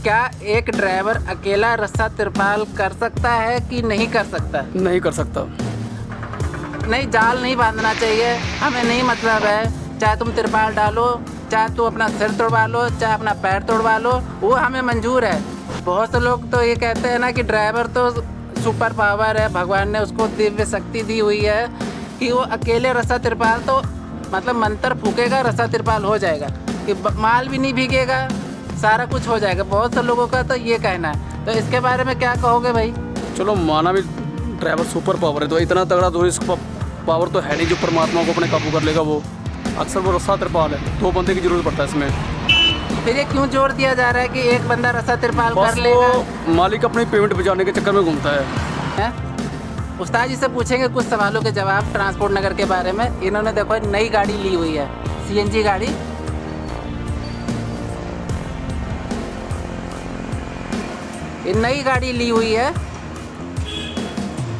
क्या एक ड्राइवर अकेला रस्सा तिरपाल कर सकता है कि नहीं कर सकता? नहीं कर सकता। नहीं, जाल नहीं बांधना चाहिए, हमें नहीं मतलब है। चाहे तुम तिरपाल डालो, चाहे तुम अपना सिर तोड़वा लो, चाहे अपना पैर तोड़वा लो, वो हमें मंजूर है। बहुत से लोग तो ये कहते हैं ना कि ड्राइवर तो सुपर पावर है, भगवान ने उसको दिव्य शक्ति दी हुई है कि वो अकेले रस्सा तिरपाल तो मतलब मंत्र फूकेगा, रस्सा तिरपाल हो जाएगा, कि माल भी नहीं भीगेगा, सारा कुछ हो जाएगा। बहुत से लोगों का तो ये कहना है, तो इसके बारे में क्या कहोगे भाई? चलो माना भी ड्राइवर सुपर पावर है, तो इतना तगड़ा तो इसका पावर तो है नहीं जो परमात्मा को अपने काबू कर लेगा। वो अक्सर वो रस्सा तिरपाल है, 2 बंदे की जरूरत पड़ता है इसमें। फिर ये क्यों जोर दिया जा रहा है कि एक बंदा रस्सा तिरपाल कर लेगा? वो मालिक अपनी पेमेंट बचाने के चक्कर में घूमता है। उस्ताद जी से पूछेंगे कुछ सवालों के जवाब ट्रांसपोर्ट नगर के बारे में। इन्होंने देखो नई गाड़ी ली हुई है, सीएनजी गाड़ी। ये नई गाड़ी ली हुई है,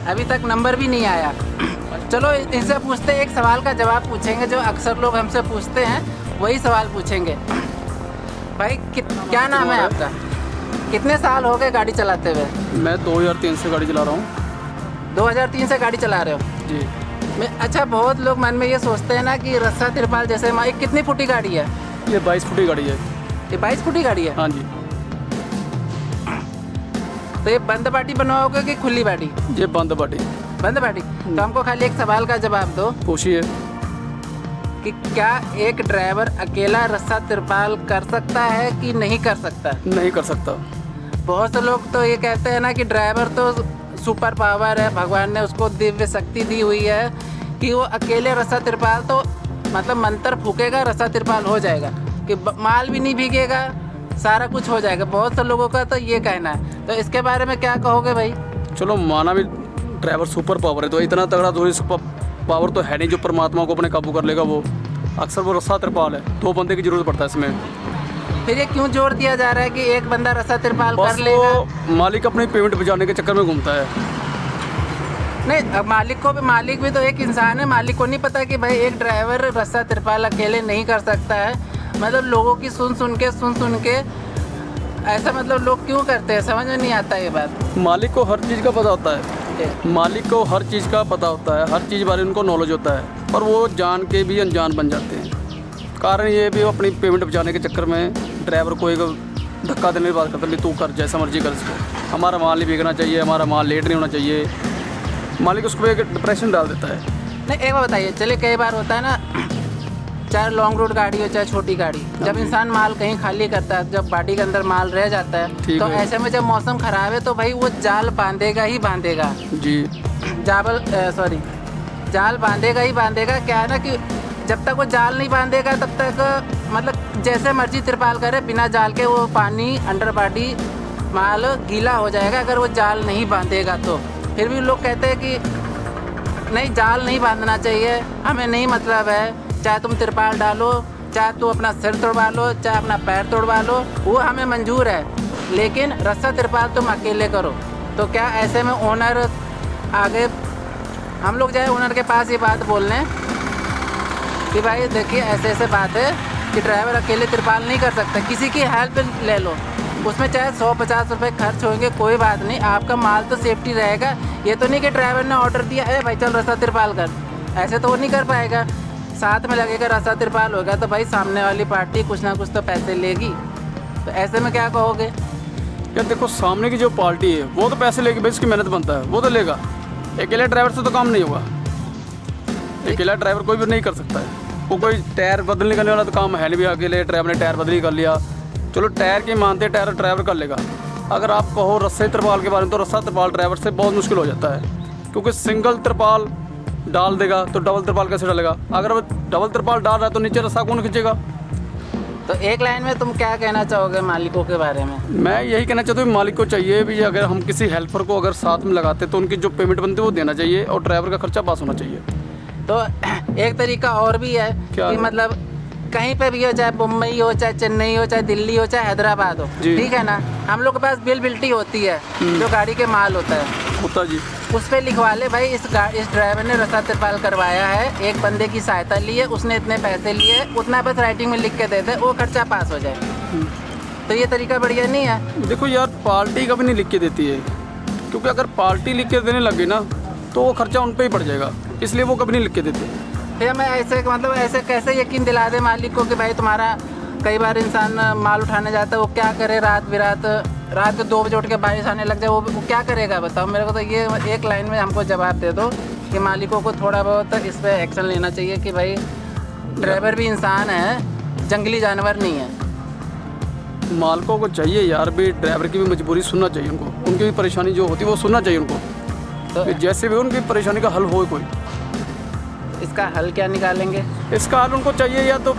अभी तक नंबर भी नहीं आया। चलो इनसे पूछते हैं, एक सवाल का जवाब पूछेंगे जो अक्सर लोग हमसे पूछते हैं, वही सवाल पूछेंगे। भाई क्या नाम है आपका? कितने साल हो गए गाड़ी चलाते हुए? मैं 2003 से गाड़ी चला रहा हूँ। 2003 से गाड़ी चला रहे हो जी। अच्छा, बहुत लोग मन में ये सोचते हैं ना कि रस्सा तिरपाल जैसे एक कितनी फुटी गाड़ी है? ये 22 फुटी गाड़ी है। ये 22 फुटी गाड़ी है? हाँ जी। तो ये बंद बाटी बनवाओगे कि खुली बाटी? ये बंद बाटी। बंद बाटी। तो हमको खाली एक सवाल का जवाब दो, पूछिए कि क्या एक ड्राइवर अकेला रस्सा तिरपाल कर सकता है कि नहीं कर सकता? नहीं कर सकता। बहुत से लोग तो ये कहते हैं ना कि ड्राइवर तो सुपर पावर है, भगवान ने उसको दिव्य शक्ति दी हुई है कि वो अकेले रस्सा तिरपाल तो मतलब मंत्र फूकेगा, रस्सा तिरपाल हो जाएगा, कि माल भी नहीं भीगेगा, सारा कुछ हो जाएगा। बहुत से लोगों का तो ये कहना है, तो इसके बारे में क्या कहोगे भाई? चलो माना भी ड्राइवर सुपर पावर है, तो इतना तगड़ा तो इसका पावर तो है नहीं जो परमात्मा को अपने काबू कर लेगा। वो अक्सर वो रस्सा तिरपाल है, 2 बंदे की जरूरत पड़ता है इसमें। फिर ये क्यों जोर दिया जा रहा है कि एक बंदा रस्सा तिरपाल कर लेगा? वो मालिक अपनी पेमेंट बचाने के चक्कर में घूमता है। नहीं, अब मालिक भी तो एक इंसान है। मालिक को नहीं पता कि भाई एक ड्राइवर रस्सा तिरपाल अकेले नहीं कर सकता है। मतलब लोगों की सुन सुन के ऐसा मतलब लोग क्यों करते हैं, समझ में नहीं आता ये बात। मालिक को हर चीज़ का पता होता है, मालिक को हर चीज़ का पता होता है, हर चीज़ बारे उनको नॉलेज होता है, पर वो जान के भी अनजान बन जाते हैं। कारण ये भी वो अपनी पेमेंट बचाने के चक्कर में ड्राइवर को एक धक्का देने की बात करता है, भी तू कर जैसा मर्जी कर, इसको हमारा माल नहीं बिकना चाहिए, हमारा माल लेट नहीं होना चाहिए। मालिक उसको एक डिप्रेशन डाल देता है। नहीं, एक बार बताइए, चलिए कई बार होता है ना, चाहे लॉन्ग रूट गाड़ी हो चाहे छोटी गाड़ी, जब इंसान माल कहीं खाली करता है, जब गाड़ी के अंदर माल रह जाता है, तो ऐसे में जब मौसम खराब है तो भाई वो जाल बांधेगा ही बांधेगा जी। जाल बांधेगा ही बांधेगा। क्या है ना कि जब तक वो जाल नहीं बांधेगा तब तक मतलब जैसे मर्जी तिरपाल करे, बिना जाल के वो पानी अंडर बॉडी माल गीला हो जाएगा अगर वो जाल नहीं बांधेगा तो। फिर भी लोग कहते हैं कि नहीं, जाल नहीं बांधना चाहिए, हमें नहीं मतलब है। चाहे तुम तिरपाल डालो, चाहे तुम अपना सिर तोड़वा लो, चाहे अपना पैर तोड़वा लो, वो हमें मंजूर है, लेकिन रस्सा तिरपाल तुम अकेले करो। तो क्या ऐसे में ओनर आगे हम लोग जाए ओनर के पास ये बात बोलने कि भाई देखिए ऐसे ऐसे बात है कि ड्राइवर अकेले तिरपाल नहीं कर सकता, किसी की हेल्प ले लो, उसमें चाहे 150 रुपये खर्च होंगे, कोई बात नहीं, आपका माल तो सेफ्टी रहेगा। ये तो नहीं कि ड्राइवर ने ऑर्डर दिया है भाई चल रस्सा तिरपाल कर, ऐसे तो वो नहीं कर पाएगा। साथ में लगेगा रस्सा तिरपाल होगा तो भाई सामने वाली पार्टी कुछ ना कुछ तो पैसे लेगी। तो ऐसे में क्या कहोगे? यार देखो, सामने की जो पार्टी है वो तो पैसे लेगी भाई, उसकी मेहनत बनता है, वो तो लेगा। अकेले ड्राइवर से तो काम नहीं होगा, अकेला ड्राइवर कोई भी नहीं कर सकता है। वो कोई टायर बदलने करने वाला तो काम है नहीं भी, अकेले ड्राइवर ने टायर बदली कर लिया, चलो टायर की मानते, टायर ड्राइवर कर लेगा। अगर आप कहो रस्से तिरपाल के बारे में, तो रस्सा तिरपाल ड्राइवर से बहुत मुश्किल हो जाता है, क्योंकि सिंगल तिरपाल डाल देगा तो डबल तिरपाल कैसे डालेगा? अगर वो डबल तिरपाल डाल रहा है तो नीचे रस्सा कौन खींचेगा? तो एक लाइन में तुम क्या कहना चाहोगे मालिकों के बारे में? मैं यही कहना चाहता हूँ, मालिक को चाहिए भी, अगर हम किसी हेल्पर को अगर साथ में लगाते तो उनकी जो पेमेंट बनती है वो देना चाहिए, और ड्राइवर का खर्चा पास होना चाहिए। तो एक तरीका और भी है क्या कि है? मतलब कहीं पे भी हो, चाहे मुंबई हो, चाहे चेन्नई हो, चाहे दिल्ली हो, चाहे हैदराबाद हो, ठीक है ना, हम लोग के पास बिल्टी होती है जो गाड़ी के माल होता जी, उस पर लिखवा ले भाई इस ड्राइवर ने रस्सा तिरपाल करवाया है, एक बंदे की सहायता ली है, उसने इतने पैसे लिए, उतना बस राइटिंग में लिख के दे दे, वो खर्चा पास हो जाए। तो ये तरीका बढ़िया नहीं है। देखो यार, पार्टी कभी नहीं लिख के देती है, क्योंकि अगर पार्टी लिख के देने लगे ना तो वो खर्चा उन पे ही पड़ जाएगा, इसलिए वो कभी नहीं लिख के देते। फिर हमें ऐसे मतलब ऐसे कैसे यकीन दिला दे मालिक को कि भाई तुम्हारा, कई बार इंसान माल उठाने जाता है, वो क्या करे, रात को 2 बजे उठ के बारिश आने लग जाए, वो क्या करेगा बताओ मेरे को। तो ये एक लाइन में हमको जवाब दे दो कि मालिकों को थोड़ा बहुत इस पर एक्शन लेना चाहिए कि भाई ड्राइवर भी इंसान है, जंगली जानवर नहीं है। मालिकों को चाहिए यार भी, ड्राइवर की भी मजबूरी सुनना चाहिए उनको, उनकी भी परेशानी जो होती है वो सुनना चाहिए उनको, तो जैसे भी उनकी परेशानी का हल हो कोई। इसका हल क्या निकालेंगे? इसका हल उनको चाहिए या तो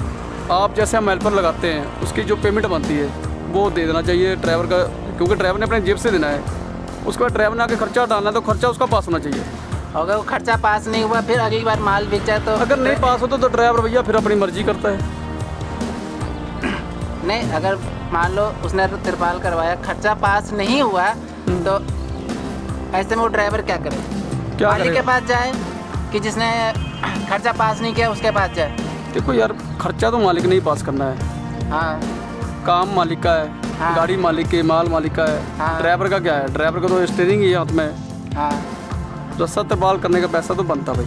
आप जैसे हम हेल्पर लगाते हैं उसकी जो पेमेंट बनती है वो दे देना चाहिए ड्राइवर का, क्योंकि ड्राइवर ने अपने जेब से देना है। उसके बाद ड्राइवर ने आके खर्चा डालना है तो खर्चा उसका पास होना चाहिए। अगर वो खर्चा पास नहीं हुआ, फिर अगली बार माल बिक जाए तो? अगर नहीं पास होता तो ड्राइवर भैया फिर अपनी मर्जी करता है। नहीं, अगर मान लो उसने तिरपाल करवाया, खर्चा पास नहीं हुआ, तो ऐसे में वो ड्राइवर क्या करे? क्या मालिक करेगा? के पास जाए कि जिसने खर्चा पास नहीं किया उसके पास जाए? देखो यार, खर्चा तो मालिक ने ही पास करना है। हाँ, काम मालिक का है, हाँ। गाड़ी मालिक के, माल मालिक का है। हाँ। ड्राइवर का क्या है? ड्राइवर का तो स्टीयरिंग ही है हाथ में। हाँ, रस्सा तिरपाल करने का पैसा तो बनता भाई,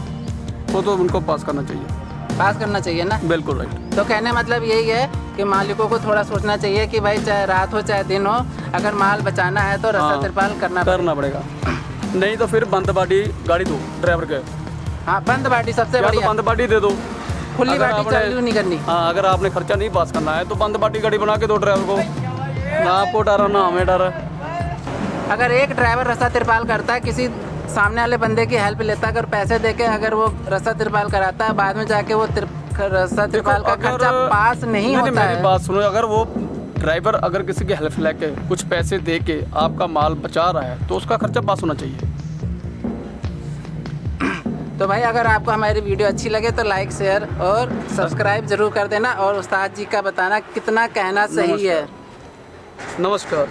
वो तो उनको पास करना चाहिए। पास करना चाहिए ना। बिल्कुल राइट। तो कहने मतलब यही है कि मालिकों को थोड़ा सोचना चाहिए कि भाई चाहे रात हो चाहे दिन हो, अगर माल बचाना है तो रस्सा हाँ, तिरपाल करना पड़ेगा। नहीं तो फिर बंद बाटी गाड़ी दो ड्राइवर के। हाँ, बंद बाटी सबसे या तो बढ़िया। बंद बाटी दे दो, खुली अगर बाटी आपने- चालू नहीं करनी। हाँ, अगर आपने खर्चा नहीं पास करना है तो बंद बाटी गाड़ी बना के दो ड्राइवर को, ना आपको डर है ना हमें डर है। अगर एक ड्राइवर रस्सा तिरपाल करता है, किसी सामने वाले बंदे की हेल्प लेता है, अगर पैसे देके अगर वो रस्सा तिरपाल कराता है, बाद में जाके वो रस्सा तिरपाल का खर्चा पास नहीं होता मेरी है। बात सुनो, अगर वो ड्राइवर अगर किसी की हेल्प लेके कुछ पैसे दे के आपका माल बचा रहा है तो उसका खर्चा पास होना चाहिए। तो भाई अगर आपको हमारी वीडियो अच्छी लगे तो लाइक, शेयर और सब्सक्राइब जरूर कर देना, और उस्ताद जी का बताना कितना कहना सही है। नमस्कार।